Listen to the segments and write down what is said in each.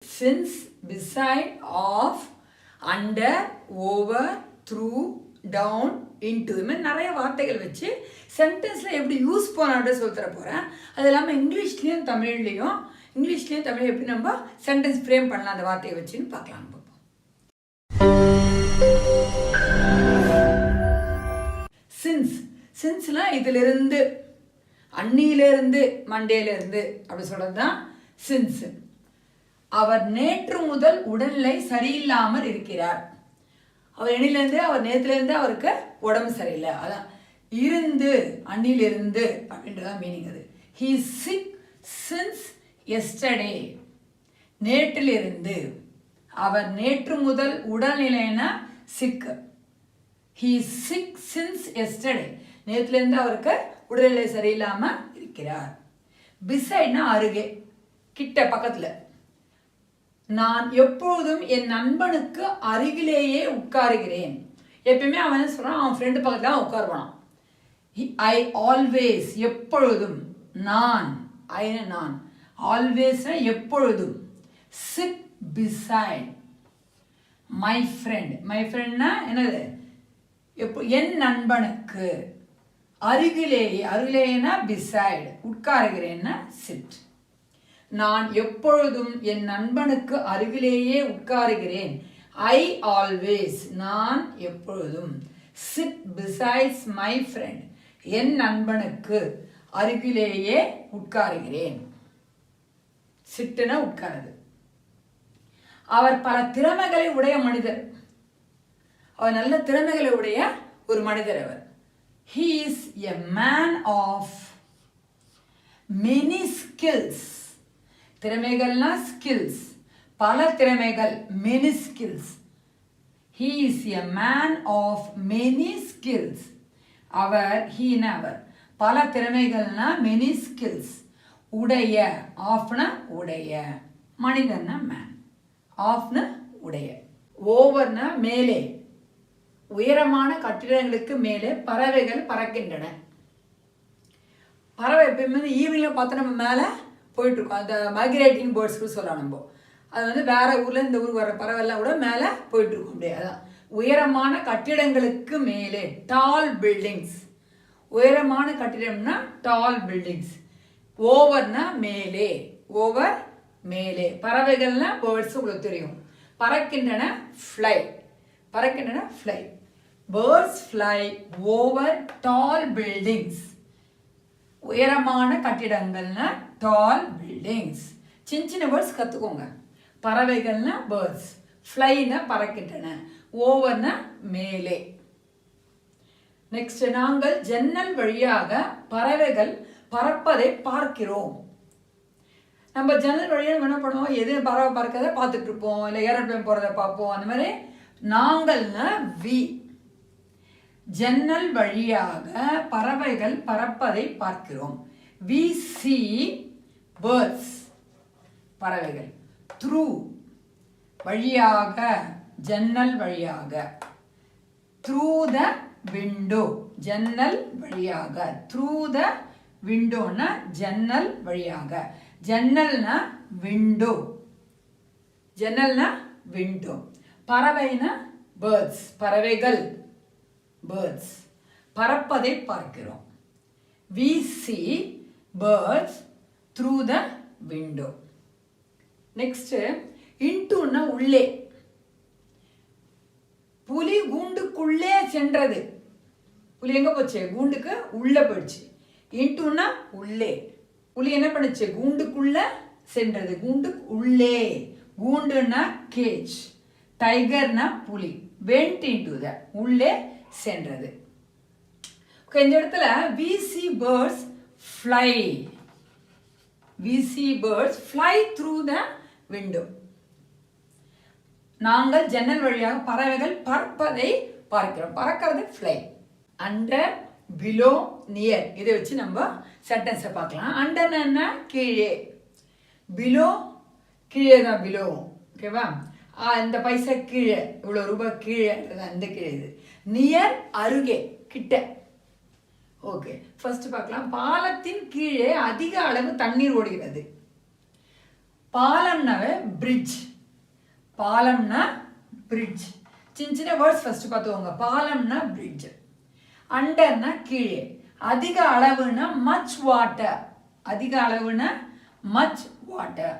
since, beside, of, under, over, through, down, into. இது மாதிரி நிறைய வார்த்தைகள் வச்சு சென்டென்ஸில் எப்படி யூஸ் பண்ண சொல்லி தர போகிறேன். அது இல்லாமல் இங்கிலீஷ்லேயும் தமிழ்லையும் எப்படி நம்ம சென்டென்ஸ் ஃப்ரேம் பண்ணலாம் அந்த வார்த்தையை வச்சுன்னு பார்க்கலாம். சின்ஸ்லாம் இதிலிருந்து, அன்னியிலிருந்து, மண்டேலிருந்து அப்படி சொல்கிறது தான் சின்ஸ். அவர் நேற்று முதல் உடல்நிலை சரியில்லாமல் இருக்கிறார். அவர் எண்ணிலேருந்து, அவர் நேற்றுலேருந்து அவருக்கு உடம்பு சரியில்லை. அதான் இருந்து, அன்னிலிருந்து அப்படின்றதான் மீனிங். அது he is sick since yesterday. நேற்றிலிருந்து. அவர் நேற்று முதல் உடல்நிலைனா sick. he is sick since yesterday. நேற்றிலிருந்து அவருக்கு உடல்நிலை சரியில்லாமல் இருக்கிறார். பிசைட்னா அருகே, கிட்ட, பக்கத்தில். நான் எப்பொழுதும் என் நண்பனுக்கு அருகிலேயே உட்காருகிறேன். எப்பயுமே அவன் என்ன சொல்கிறான், அவன் ஃப்ரெண்டு பக்கத்தில் தான் உட்காருவான். ஐ ஆல்வேஸ், எப்பொழுதும். நான் ஆல்வேஸ் எப்பொழுதும். சிட் பிசைட் மை ஃப்ரெண்ட்னா என்னது, என் நண்பனுக்கு. அருகிலேனா பிசைட், உட்காருகிறேன்னா சிட். நான் எப்பொழுதும் என் நண்பனுக்கு அருகிலேயே உட்காருகிறேன். ஐ ஆல்வேஸ், நான் எப்பொழுதும். சிட் பிசைட்ஸ் மை ஃப்ரெண்ட், என் நண்பனுக்கு அருகிலேயே உட்காருகிறேன். சிட்டுனா உட்காருது. அவர் பல திறமைகளை உடைய மனிதர். அவர் நல்ல திறமைகளை உடைய ஒரு மனிதர். அவர் he is a man of many skills. திறமைகள்னா ஸ்கில்ஸ், பல திறமைகள், many skills. he is a man of many skills. அவர் பல திறமைகள்னா many skills. உடைய, ஆஃப்னா உடைய, மனிதன்னா மேன், ஆஃப்னா உடைய. ஓவர்னா மேலே, உயரமான கட்டிடங்களுக்கு மேலே பறவைகள் பறக்கின்றன. பறவை எப்பயுமே ஈவினிங்கில் பார்த்து நம்ம மேலே போயிட்டுருக்கோம். அந்த மைக்ரேட்டிங் பேர்ட்ஸ்க்கு சொல்லலாம் நம்ம. அது வேறு ஊரில் இந்த ஊருக்கு வர பறவைலாம் கூட மேலே போயிட்டுருக்கோம். அப்படியே அதான் உயரமான கட்டிடங்களுக்கு மேலே, டால் பில்டிங்ஸ். உயரமான கட்டிடம்னா டால் பில்டிங்ஸ். ஓவர்னா மேலே, ஓவர் மேலே. பறவைகள்னா பேர்ட்ஸ் உங்களுக்கு தெரியும். பறக்கின்றன fly, fly. Birds fly over tall buildings. உயரமான கட்டிடங்கள்னா டால் பில்டிங்ஸ். சின்ன பேர்ட்ஸ் கற்றுக்கோங்க. பறவைகள்னா பேர்ட்ஸ், ஃப்ளைனா பறக்கின்றன, ஓவர்னா மேலே. நெக்ஸ்ட், நாங்கள் ஜன்னல் வழியாக பறவைகள் பறப்பதை பார்க்கிறோம். நம்ம ஜன்னல் வழியாக என்ன பண்ணுவோம், எது பறவை பறக்கிறத பார்த்துட்டு இருப்போம், இல்லை ஏரோப்ளேன் போகிறத பார்ப்போம். அந்த மாதிரி நாங்கள்னா வி. ஜன்னல் வழியாக பறவைகள் பறப்பதை பார்க்கிறோம். வி see birds, பறவைகள். த்ரூ, வழியாக, ஜன்னல் வழியாக. த்ரூ த விண்டோ, ஜன்னல் வழியாக. த்ரூ த விண்டோனா ஜன்னல் வழியாக. ஜன்னல்னா விண்டோ, விண்டோ. பறவைனா பேர்ட்ஸ், பறவைகள், பேர்ட்ஸ். பறப்பதை பார்க்கிறோம். we see birds through the window. Next, இன்டுன்னா உள்ளே. புலி கூண்டுக்குள்ளே சென்றது. புலி எங்க போச்சு, கூண்டுக்கு உள்ள போயிடுச்சு. இன்டுன்னா உள்ளே. புலி என்ன பண்ணுச்சு, கூண்டுக்குள்ள சென்றது, கூண்டுக்கு உள்ளே. கூண்டுன்னா கேஜ், டைகர்னா புலி. went into the, உள்ளே சென்றது. இந்த இடத்துல we see birds fly. we see birds fly through the window. நாங்கள் ஜன்னல் வழியாக பறவைகள் பறப்பதை பார்க்கிறோம். பறக்கிறது fly. under, below, near. இதை வச்சு நம்ம சென்டென்ஸை பார்க்கலாம். அண்டர்னா கீழே, பிலோ கீழே தான், பிலோ. ஓகேவா, இந்த பைசா கீழே, இவ்வளோ ரூபாய் கீழேன்றது அந்த கீழே. இது நியர், அருகே, கிட்ட. ஓகே, ஃபர்ஸ்ட் பார்க்கலாம். பாலத்தின் கீழே அதிக அளவு தண்ணீர் ஓடுகிறது. பாலம்னாவே பிரிட்ஜ். பாலம்னா பிரிட்ஜ். சின்ன சின்ன வேர்ட்ஸ் ஃபர்ஸ்ட் பார்த்துக்கோங்க. பாலம்னா பிரிட்ஜ், அண்டர்னா கீழே, அதிக அளவுனா மச் வாட்டர், அதிக அளவுனா much water,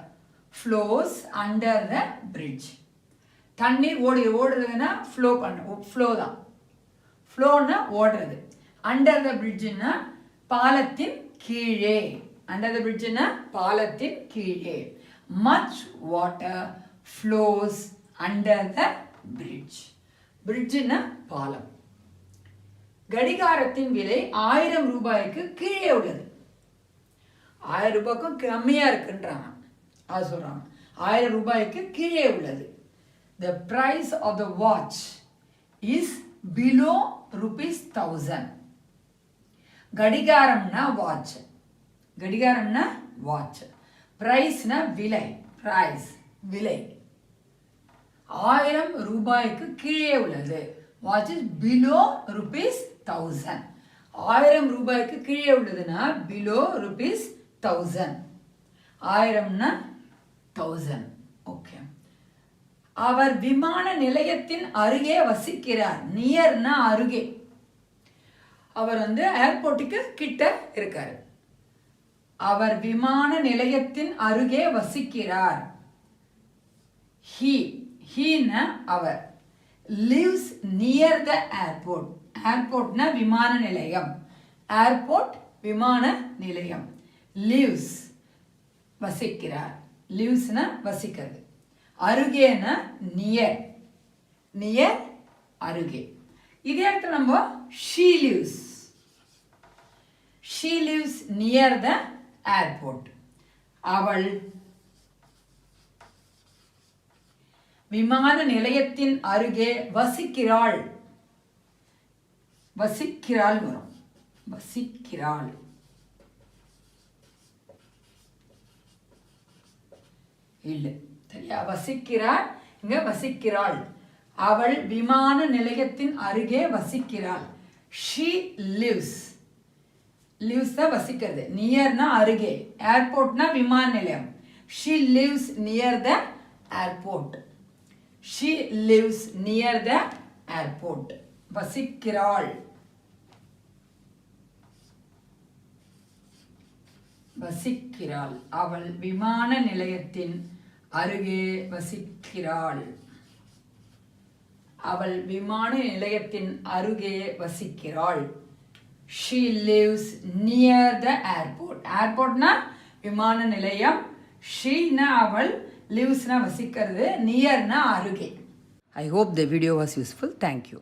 flows under the bridge. தண்ணீர் ஓடுறதுன்னா ஃப்ளோ ஃப்ளோ தான். ஃப்ளோன்னா ஓடுறது. அண்டர் த பிரிட்ஜ்னா பாலத்தின் கீழே. அண்டர் த பிரிட்ஜ்னா பாலத்தின் கீழே. Much water flows under the bridge. பிரிட்ஜ்னா பாலம். கடிகாரத்தின் விலை 1000 ரூபாய்க்கு கீழே உள்ளது. 1000 ரூபாய்க்கும் கம்மியாக இருக்குன்றாங்க. அது சொல்கிறாங்க 1000 ரூபாய்க்கு கீழே உள்ளது. The price of the watch is below ₹1000. கடிகாரம்னா வாட்ச். கடிகாரம்னா வாட்ச். பிரைஸ்னா விலை. பிரைஸ் விலை. 1000 ரூபாய்க்கு கீழே உள்ளது. Watch is below ₹1000. 1000 ரூபாய்க்கு கீழே உள்ளதுன்னா பிலோ ₹1000. 1000னா 1000. ஓகே. அவர் விமான நிலையத்தின் அருகே வசிக்கிறார். நியர்னா அருகே. அவர் ஏர்போர்ட்டுக்கு கிட்ட இருக்காரு. அவர் விமான நிலையத்தின் அருகே வசிக்கிறார். ஹீனா அவர். lives near the airport. ஏர்போர்ட்னா விமான நிலையம். ஏர்போர்ட் விமான நிலையம். lives வசிக்கிறார். livesனா வசிக்கிறது. அருகேனா நியர். நியர் அருகே. இதே இடத்துல நம்ம she lives. she lives near the airport. அவள் விமான நிலையத்தின் அருகே வசிக்கிறாள். வசிக்கிறாள் வரும். வசிக்கிறாள். இல்லை சரியா? வசிக்கிறாள், இங்க வசிக்கிறாள். அவள் விமான நிலையத்தின் அருகே வசிக்கிறாள். she lives. lives தான் வசிக்கிறது. நியர்னா அருகே. ஏர்போர்ட்னா விமான நிலையம். she lives near the airport. she lives near the airport. வசிக்கிறாள். வசிக்கிறாள். அவள் விமான நிலையத்தின் அருகே வசிக்கிறாள். அவள் விமான நிலையத்தின் அருகே வசிக்கிறாள். she lives near the airport. ஏர்போர்ட்னா விமான நிலையம். sheனா அவள், livesனா வசிக்கிறது, nearனா அருகே. I hope the video was useful. Thank you.